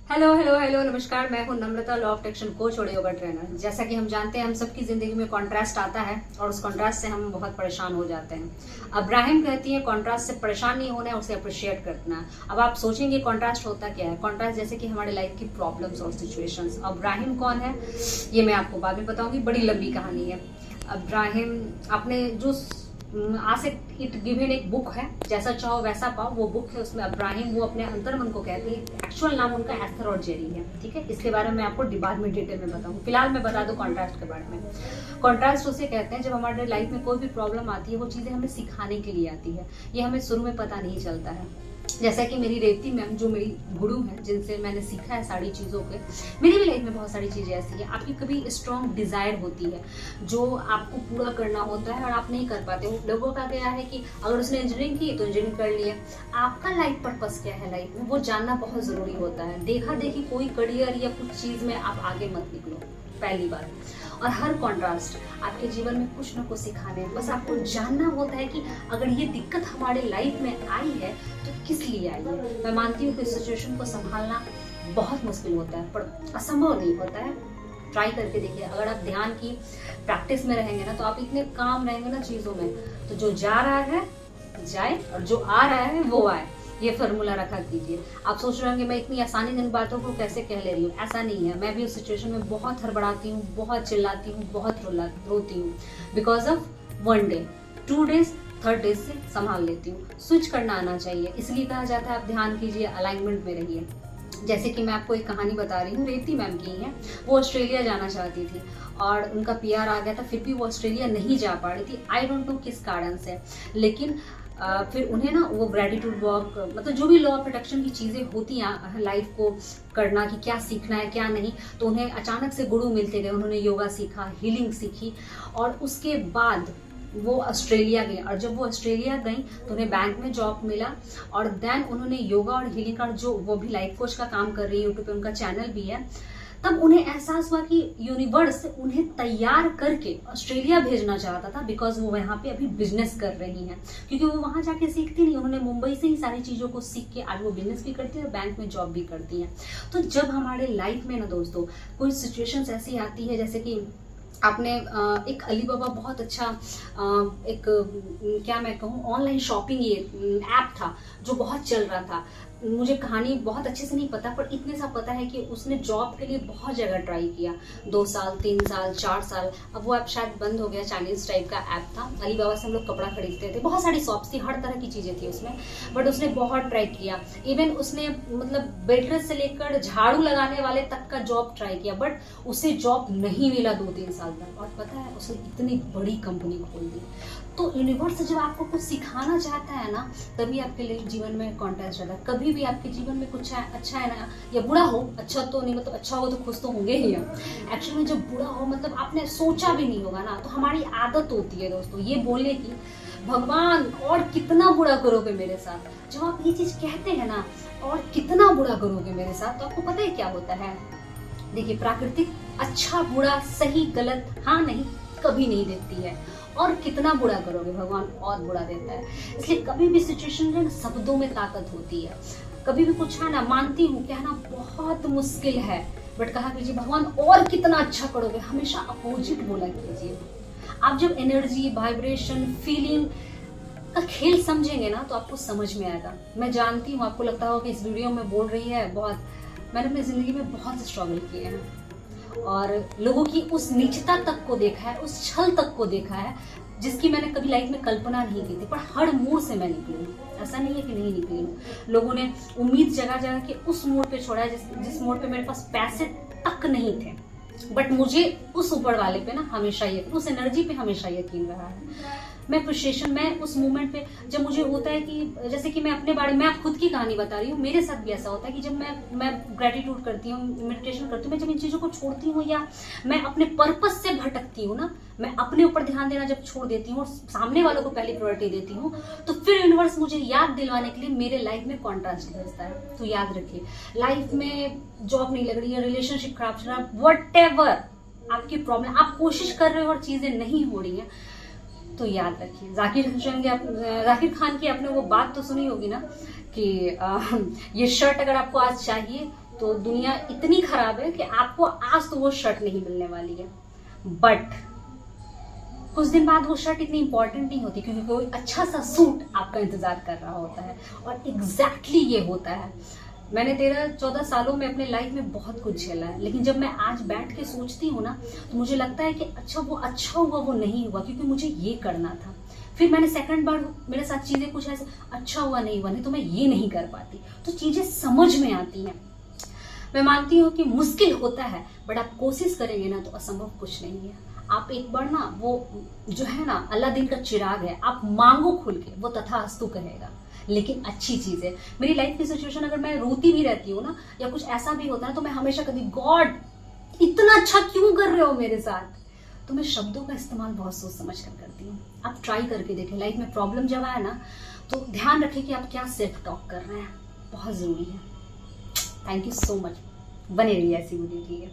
Hello hello hello नमस्कार। मैं हूं नम्रता, लॉ ऑफ अट्रैक्शन कोच और योगा ट्रेनर। जैसा कि हम जानते हैं, हम सबकी जिंदगी में कॉन्ट्रास्ट आता है और उस कॉन्ट्रास्ट से हम बहुत परेशान हो जाते हैं। अब्राहिम कहती है कॉन्ट्रास्ट से परेशान नहीं होना है, उसे अप्रिशिएट करना है। अब आप सोचेंगे कॉन्ट्रास्ट होता क्या है? कॉन्ट्रास्ट जैसे कि हमारे लाइफ की प्रॉब्लम्स और सिचुएशंस। अब्राहिम कौन है ये मैं आपको बाद में बताऊंगी, बड़ी लंबी कहानी है। अब्राहिम आपने जो आसिक इट गिवन एक बुक है, जैसा चाहो वैसा पाओ, वो बुक है। उसमें अब्राहिम वो अपने अंतर्मन को कहती है। एक्चुअल नाम उनका एस्थर और जेरी है, ठीक है। इसके बारे में मैं आपको बाद में डिटेल में बताऊँ, फिलहाल मैं बता दूं कॉन्ट्रास्ट के बारे में। कॉन्ट्रास्ट उसे कहते हैं जब हमारे लाइफ में कोई भी प्रॉब्लम आती है, वो चीज़ें हमें सिखाने के लिए आती है। ये हमें शुरू में पता नहीं चलता है। जैसा कि मेरी रेवती मैम जो मेरी गुरु हैं, जिनसे मैंने सीखा है सारी चीज़ों के, मेरी भी लाइफ में बहुत सारी चीज़ें ऐसी हैं। आपकी कभी स्ट्रॉन्ग डिज़ायर होती है जो आपको पूरा करना होता है और आप नहीं कर पाते हो। लोगों का क्या है कि अगर उसने इंजीनियरिंग की तो इंजीनियरिंग कर लिया। आपका लाइफ पर्पस क्या है लाइफ में, वो जानना बहुत ज़रूरी होता है। देखा देखी कोई करियर या कुछ चीज़ में आप आगे मत निकलो, पहली बार। और हर कॉन्ट्रास्ट आपके जीवन में कुछ ना कुछ सिखाने, बस आपको जानना होता है कि अगर ये दिक्कत हमारे लाइफ में आई है तो किस लिए आई है। मैं मानती हूँ कि इस सिचुएशन को संभालना बहुत मुश्किल होता है, पर असंभव नहीं होता है। ट्राई करके देखिए। अगर आप ध्यान की प्रैक्टिस में रहेंगे ना, तो आप इतने काम रहेंगे ना चीज़ों में, तो जो जा रहा है जाए और जो आ रहा है वो आए। ये फॉर्मूला रखा कीजिए। आप सोच रहे होंगे मैं इतनी आसानी से इन बातों को कैसे कह ले रही हूँ। ऐसा नहीं है। मैं भी उस सिचुएशन में बहुत हड़बड़ाती हूँ, बहुत चिल्लाती हूँ, बहुत रोती हूँ। Because of 1 day 2 days 3rd day से संभाल लेती हूँ। स्विच करना आना चाहिए, इसलिए कहा जाता है आप ध्यान कीजिए, अलाइनमेंट में रहिए। जैसे कि मैं आपको एक कहानी बता रही हूँ, रेवती मैम की है। वो ऑस्ट्रेलिया जाना चाहती थी और उनका पीआर आ गया था, फिर भी वो ऑस्ट्रेलिया नहीं जा पा रही थी। आई डोंट नो किस कारण से, लेकिन फिर उन्हें ना वो ग्रेटिट्यूड वर्क, मतलब जो भी लॉ ऑफ अट्रैक्शन की चीज़ें होती हैं लाइफ को करना, कि क्या सीखना है क्या नहीं, तो उन्हें अचानक से गुरु मिलते गए। उन्होंने योगा सीखा, हीलिंग सीखी और उसके बाद वो ऑस्ट्रेलिया गई। और जब वो ऑस्ट्रेलिया गई तो उन्हें बैंक में जॉब मिला और देन उन्होंने योगा और हीलिंग का जो वो भी लाइफ कोच का काम कर रही है, यूट्यूब पे उनका चैनल भी है। तब उन्हें एहसास हुआ कि यूनिवर्स उन्हें तैयार करके ऑस्ट्रेलिया भेजना चाहता था, बिकॉज वो यहाँ पे अभी बिजनेस कर रही हैं। क्योंकि वो वहाँ जाके सीखती नहीं, उन्होंने मुंबई से ही सारी चीज़ों को सीख के आज वो बिजनेस भी करती है और बैंक में जॉब भी करती हैं। तो जब हमारे लाइफ में ना दोस्तों कोई सिचुएशंस ऐसी आती है, जैसे कि आपने एक अली बाबा बहुत अच्छा एक क्या मैं कहूँ ऑनलाइन शॉपिंग ये ऐप था जो बहुत चल रहा था। मुझे कहानी बहुत अच्छे से नहीं पता, पर इतने सा पता है कि उसने जॉब के लिए बहुत जगह ट्राई किया, 2 साल 3 साल 4 साल। अब वो ऐप शायद बंद हो गया, चाइनीज टाइप का ऐप था। अली बाबा से हम लोग कपड़ा खरीदते थे, बहुत सारी शॉप्स थी, हर तरह की चीज़ें थी उसमें, बट उसने बहुत ट्राई किया। इवन उसने मतलब वेटरेस से लेकर झाड़ू लगाने वाले तक का जॉब ट्राई किया, बट उसे जॉब नहीं मिला 2-3 साल तक। और पता है उसने इतनी बड़ी कंपनी खोल दी। तो यूनिवर्स जब आपको कुछ सिखाना चाहता है ना, तभी आपके लिए जीवन में कॉन्टेस्ट रहता है। कभी भी आपके जीवन में कुछ है, अच्छा है ना या बुरा हो, अच्छा तो नहीं, मतलब अच्छा हो तो खुश तो होंगे ही हम। एक्चुअली में जब बुरा हो, मतलब आपने सोचा भी नहीं होगा ना, तो हमारी आदत होती है दोस्तों ये बोलने की, भगवान और कितना बुरा करोगे मेरे साथ। जब आप ये चीज कहते हैं ना, और कितना बुरा करोगे मेरे साथ, तो आपको पता है क्या होता है। देखिए प्रकृति अच्छा बुरा सही गलत हाँ नहीं कभी नहीं देती है, और कितना बुरा करोगे भगवान और बुरा देता है। इसलिए कभी भी सिचुएशन में शब्दों में ताकत होती है। कभी भी कुछ है ना, मानती हूँ कहना बहुत मुश्किल है, बट कहा कीजिए भगवान और कितना अच्छा करोगे, हमेशा अपोजिट बोला कीजिए। आप जब एनर्जी वाइब्रेशन फीलिंग का खेल समझेंगे ना, तो आपको समझ में आएगा। मैं जानती हूँ आपको लगता होगा कि इस वीडियो में बोल रही है बहुत, मैंने अपनी जिंदगी में बहुत स्ट्रगल किए हैं और लोगों की उस नीचता तक को देखा है, उस छल तक को देखा है, जिसकी मैंने कभी लाइफ में कल्पना नहीं की थी। पर हर मोड़ से मैं निकली हूँ, ऐसा नहीं है कि नहीं निकली हूँ। लोगों ने उम्मीद जगह जगह के उस मोड़ पे छोड़ा है जिस मोड़ पे मेरे पास पैसे तक नहीं थे, बट मुझे उस ऊपर वाले पे ना हमेशा यकीन, उस एनर्जी पे हमेशा यकीन रहा है। मैं अप्रिशिएशन, मैं उस मोमेंट पे जब मुझे होता है कि जैसे कि मैं अपने बारे में, मैं खुद की कहानी बता रही हूँ, मेरे साथ भी ऐसा होता है कि जब मैं ग्रेटिट्यूड करती हूँ, मेडिटेशन करती हूँ, मैं जब इन चीज़ों को छोड़ती हूँ या मैं अपने पर्पस से भटकती हूँ ना, मैं अपने ऊपर ध्यान देना जब छोड़ देती हूँ और सामने वालों को पहली प्रायोरिटी देती हूँ, तो फिर यूनिवर्स मुझे याद दिलवाने के लिए मेरे लाइफ में कॉन्ट्रास्ट भेजता है। तो याद रखिए, लाइफ में जॉब नहीं लग रही है, रिलेशनशिप खराब चल रहा है, व्हाटएवर आपकी प्रॉब्लम, आप कोशिश कर रहे हो और चीजें नहीं हो रही हैं, तो याद रखिए। जाकिर खान की आपने वो बात तो सुनी होगी ना कि ये शर्ट अगर आपको आज चाहिए, तो दुनिया इतनी खराब है कि आपको आज तो वो शर्ट नहीं मिलने वाली है, बट कुछ दिन बाद वो शर्ट इतनी इंपॉर्टेंट नहीं होती, क्योंकि कोई अच्छा सा सूट आपका इंतजार कर रहा होता है। और एग्जैक्टली ये होता है। मैंने 13-14 सालों में अपने लाइफ में बहुत कुछ झेला है, लेकिन जब मैं आज बैठ के सोचती हूँ ना, तो मुझे लगता है कि अच्छा हुआ वो नहीं हुआ, क्योंकि मुझे ये करना था। फिर मैंने सेकंड बार मेरे साथ चीजें कुछ ऐसे अच्छा हुआ नहीं तो मैं ये नहीं कर पाती। तो चीजें समझ में आती हैं। मैं मानती हूँ कि मुश्किल होता है, बट आप कोशिश करेंगे ना तो असंभव कुछ नहीं है। आप एक बार ना, वो जो है ना अल्लादीन का चिराग है, आप मांगो खुल के, वो तथास्तु कहेगा। लेकिन अच्छी चीज है। मेरी लाइफ की सिचुएशन अगर मैं रोती भी रहती हूँ ना, या कुछ ऐसा भी होता है, तो मैं हमेशा कभी गॉड इतना अच्छा क्यों कर रहे हो मेरे साथ, तो मैं शब्दों का इस्तेमाल बहुत सोच समझ कर करती हूँ। आप ट्राई करके देखें। लाइफ में प्रॉब्लम जब आए ना, तो ध्यान रखें कि आप क्या सेल्फ टॉक कर रहे हैं, बहुत जरूरी है। Thank you so much. बने रहिए ऐसी वीडियो के लिए।